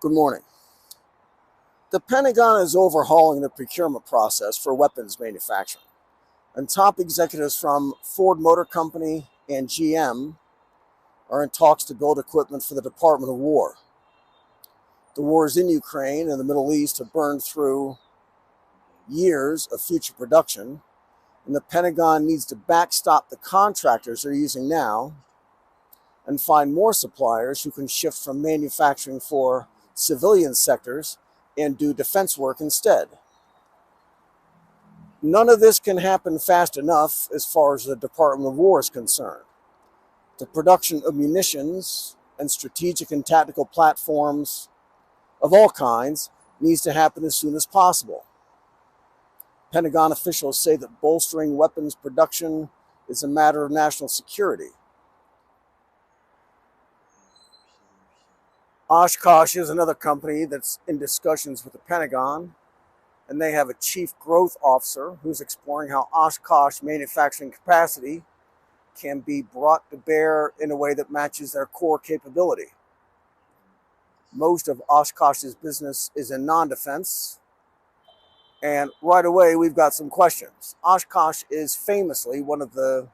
Good morning. The Pentagon is overhauling the procurement process for weapons manufacturing, and top executives from Ford Motor Company and GM are in talks to build equipment for the Department of War. The wars in Ukraine and the Middle East have burned through years of future production, and the Pentagon needs to backstop the contractors they're using now and find more suppliers who can shift from manufacturing for civilian sectors and do defense work instead. None of this can happen fast enough as far as the Department of War is concerned. The production of munitions and strategic and tactical platforms of all kinds needs to happen as soon as possible. Pentagon officials say that bolstering weapons production is a matter of national security. Oshkosh is another company that's in discussions with the Pentagon, and they have a chief growth officer who's exploring how Oshkosh manufacturing capacity can be brought to bear in a way that matches their core capability. Most of Oshkosh's business is in non-defense, and right away we've got some questions. Oshkosh is famously one of the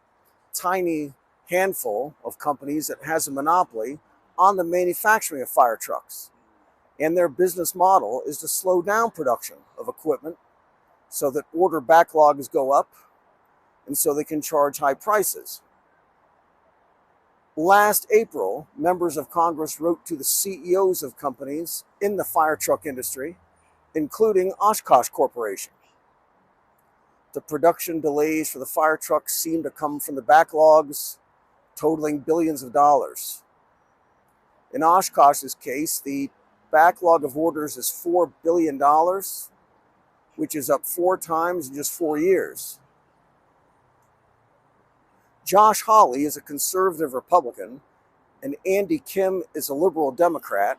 tiny handful of companies that has a monopoly on the manufacturing of fire trucks. And their business model is to slow down production of equipment so that order backlogs go up and so they can charge high prices. Last April, members of Congress wrote to the CEOs of companies in the fire truck industry, including Oshkosh Corporation. The production delays for the fire trucks seem to come from the backlogs totaling billions of dollars. In Oshkosh's case, the backlog of orders is $4 billion, which is up 4 times in just 4 years. Josh Hawley is a conservative Republican, and Andy Kim is a liberal Democrat,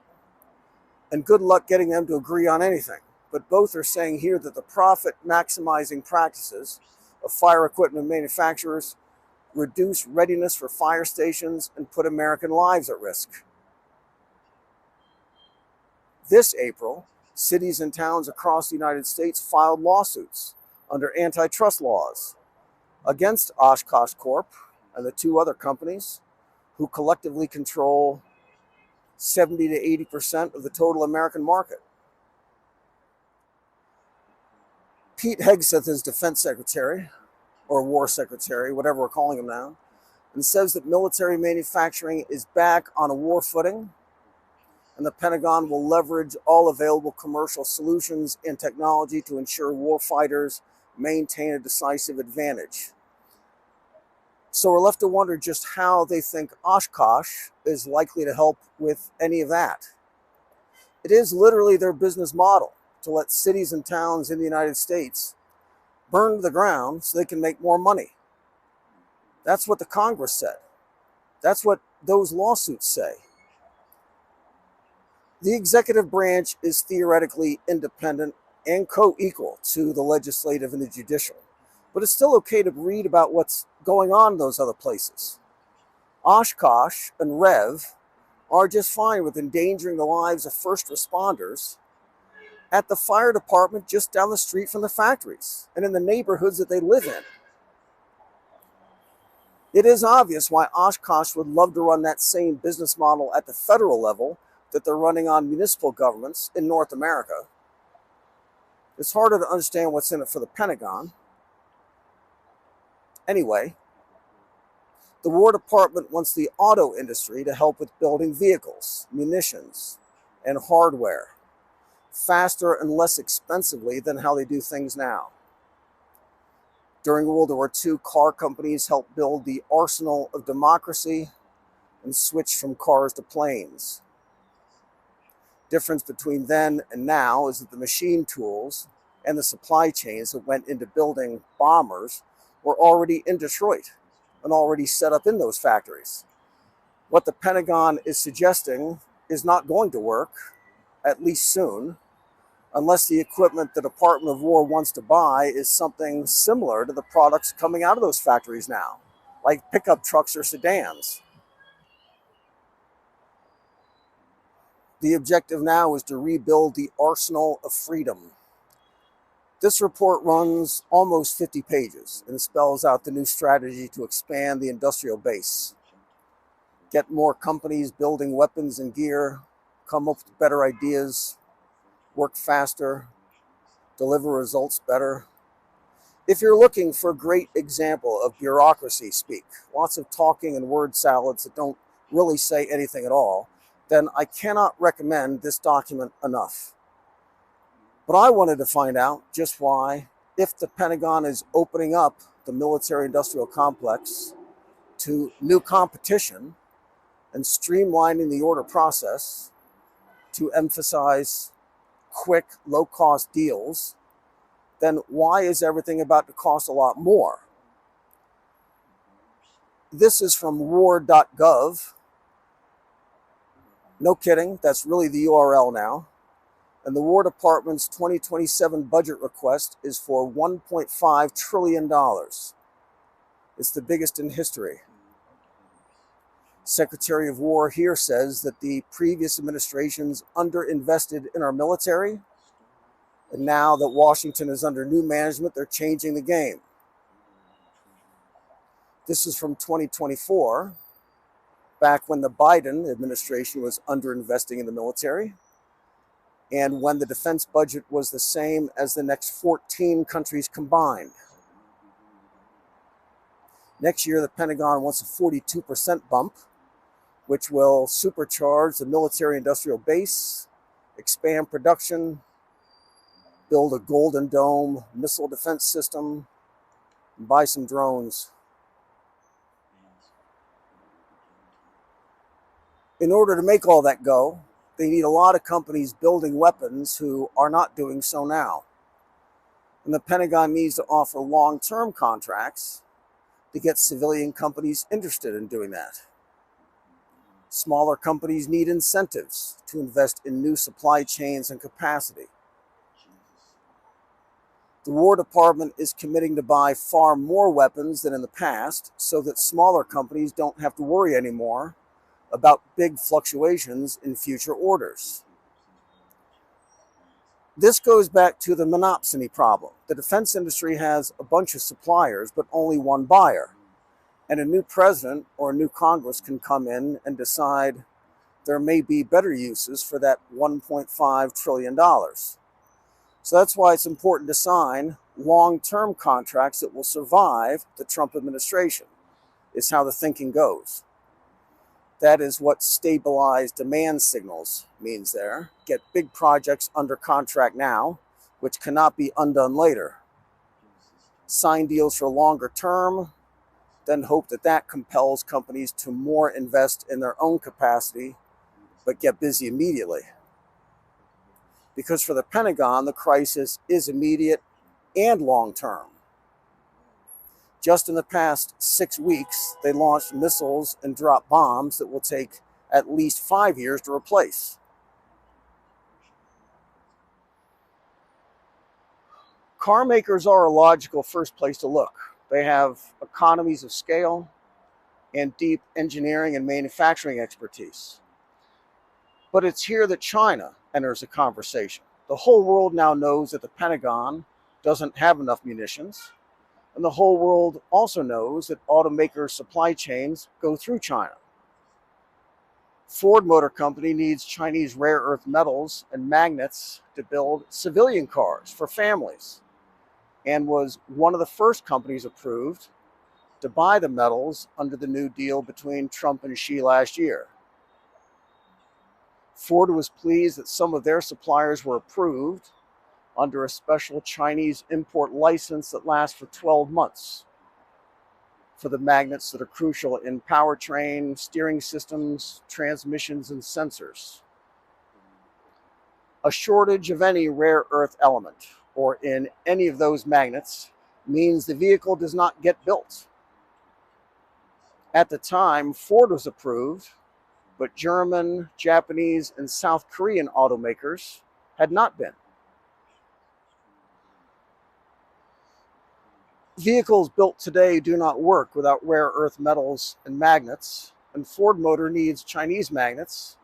and good luck getting them to agree on anything. But both are saying here that the profit-maximizing practices of fire equipment manufacturers reduce readiness for fire stations and put American lives at risk. This April, cities and towns across the United States filed lawsuits under antitrust laws against Oshkosh Corp and the 2 other companies who collectively control 70 to 80% of the total American market. Pete Hegseth is Defense Secretary, or War Secretary, whatever we're calling him now, and says that military manufacturing is back on a war footing, and the Pentagon will leverage all available commercial solutions and technology to ensure warfighters maintain a decisive advantage. So we're left to wonder just how they think Oshkosh is likely to help with any of that. It is literally their business model to let cities and towns in the United States burn to the ground so they can make more money. That's what the Congress said. That's what those lawsuits say. The executive branch is theoretically independent and co-equal to the legislative and the judicial, but it's still okay to read about what's going on in those other places. Oshkosh and Rev are just fine with endangering the lives of first responders at the fire department just down the street from the factories and in the neighborhoods that they live in. It is obvious why Oshkosh would love to run that same business model at the federal level that they're running on municipal governments in North America. It's harder to understand what's in it for the Pentagon. Anyway, the War Department wants the auto industry to help with building vehicles, munitions, and hardware faster and less expensively than how they do things now. During World War II, car companies helped build the arsenal of democracy and switched from cars to planes. Difference between then and now is that the machine tools and the supply chains that went into building bombers were already in Detroit and already set up in those factories. What the Pentagon is suggesting is not going to work, at least soon, unless the equipment the Department of War wants to buy is something similar to the products coming out of those factories now, like pickup trucks or sedans. The objective now is to rebuild the arsenal of freedom. This report runs almost 50 pages and spells out the new strategy to expand the industrial base, get more companies building weapons and gear, come up with better ideas, work faster, deliver results better. If you're looking for a great example of bureaucracy speak, lots of talking and word salads that don't really say anything at all, then I cannot recommend this document enough. But I wanted to find out just why, if the Pentagon is opening up the military-industrial complex to new competition and streamlining the order process to emphasize quick, low-cost deals, then why is everything about to cost a lot more? This is from war.gov. No kidding, that's really the URL now. And the War Department's 2027 budget request is for $1.5 trillion. It's the biggest in history. Secretary of War here says that the previous administrations underinvested in our military, and now that Washington is under new management, they're changing the game. This is from 2024, back when the Biden administration was underinvesting in the military, and when the defense budget was the same as the next 14 countries combined. Next year, the Pentagon wants a 42% bump, which will supercharge the military-industrial base, expand production, build a Golden Dome missile defense system, and buy some drones. In order to make all that go, they need a lot of companies building weapons who are not doing so now. And the Pentagon needs to offer long-term contracts to get civilian companies interested in doing that. Smaller companies need incentives to invest in new supply chains and capacity. The War Department is committing to buy far more weapons than in the past so that smaller companies don't have to worry anymore about big fluctuations in future orders. This goes back to the monopsony problem. The defense industry has a bunch of suppliers, but only one buyer. And a new president or a new Congress can come in and decide there may be better uses for that $1.5 trillion. So that's why it's important to sign long-term contracts that will survive the Trump administration, is how the thinking goes. That is what stabilized demand signals means there. Get big projects under contract now, which cannot be undone later. Sign deals for longer term, then hope that that compels companies to more invest in their own capacity, but get busy immediately. Because for the Pentagon, the crisis is immediate and long-term. Just in the past 6 weeks, they launched missiles and dropped bombs that will take at least 5 years to replace. Car makers are a logical first place to look. They have economies of scale and deep engineering and manufacturing expertise. But it's here that China enters the conversation. The whole world now knows that the Pentagon doesn't have enough munitions, and the whole world also knows that automaker supply chains go through China. Ford Motor Company needs Chinese rare earth metals and magnets to build civilian cars for families, and was one of the first companies approved to buy the metals under the new deal between Trump and Xi last year. Ford was pleased that some of their suppliers were approved under a special Chinese import license that lasts for 12 months for the magnets that are crucial in powertrain, steering systems, transmissions, and sensors. A shortage of any rare earth element or in any of those magnets means the vehicle does not get built. At the time, Ford was approved, but German, Japanese, and South Korean automakers had not been. Vehicles built today do not work without rare earth metals and magnets, and Ford Motor needs Chinese magnets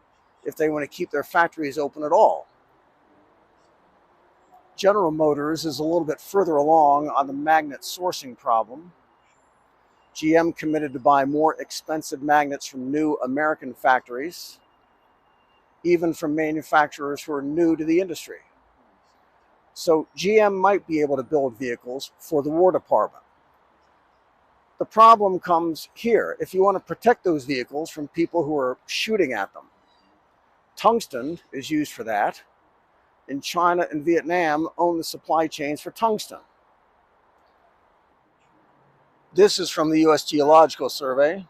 if they want to keep their factories open at all. General Motors is a little bit further along on the magnet sourcing problem. GM committed to buy more expensive magnets from new American factories, even from manufacturers who are new to the industry. So GM might be able to build vehicles for the War Department. The problem comes here. If you want to protect those vehicles from people who are shooting at them, tungsten is used for that, and China and Vietnam own the supply chains for tungsten. This is from the U.S. Geological Survey.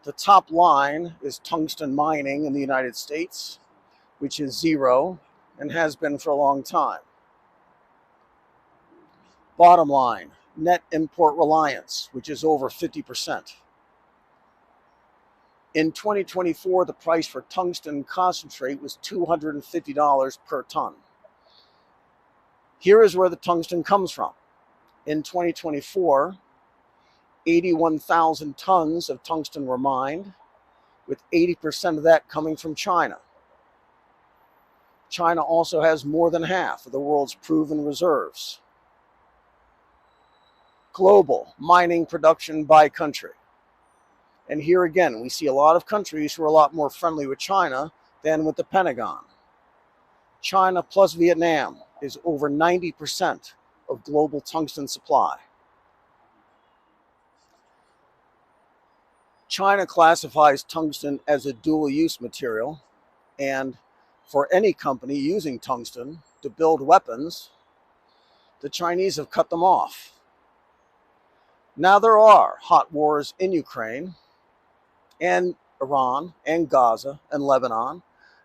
The top line is tungsten mining in the United States, which is 0 and has been for a long time. Bottom line, net import reliance, which is over 50%. In 2024, the price for tungsten concentrate was $250 per ton. Here is where the tungsten comes from. In 2024, 81,000 tons of tungsten were mined, with 80% of that coming from China. China also has more than half of the world's proven reserves. Global mining production by country. And here again, we see a lot of countries who are a lot more friendly with China than with the Pentagon. China plus Vietnam is over 90% of global tungsten supply. China classifies tungsten as a dual-use material, and for any company using tungsten to build weapons, the Chinese have cut them off. Now there are hot wars in Ukraine and Iran and Gaza and Lebanon,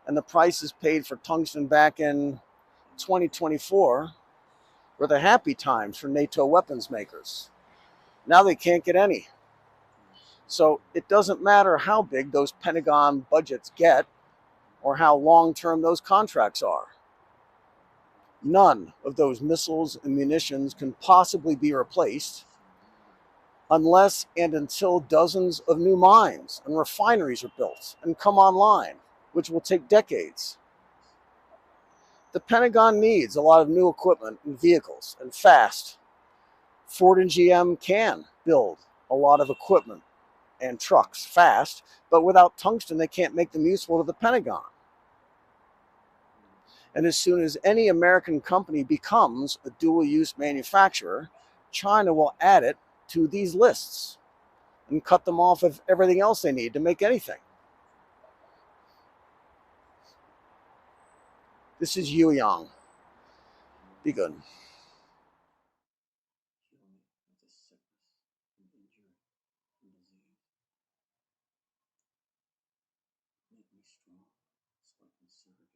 and the prices paid for tungsten back in 2024 were the happy times for NATO weapons makers. Now they can't get any. So it doesn't matter how big those Pentagon budgets get or how long-term those contracts are. None of those missiles and munitions can possibly be replaced unless and until dozens of new mines and refineries are built and come online, which will take decades. The Pentagon needs a lot of new equipment and vehicles, and fast. Ford and GM can build a lot of equipment and trucks fast, but without tungsten, they can't make them useful to the Pentagon. And as soon as any American company becomes a dual-use manufacturer, China will add it to these lists and cut them off of everything else they need to make anything. This is Yueyang. Be good. Make me strong, so I can serve you.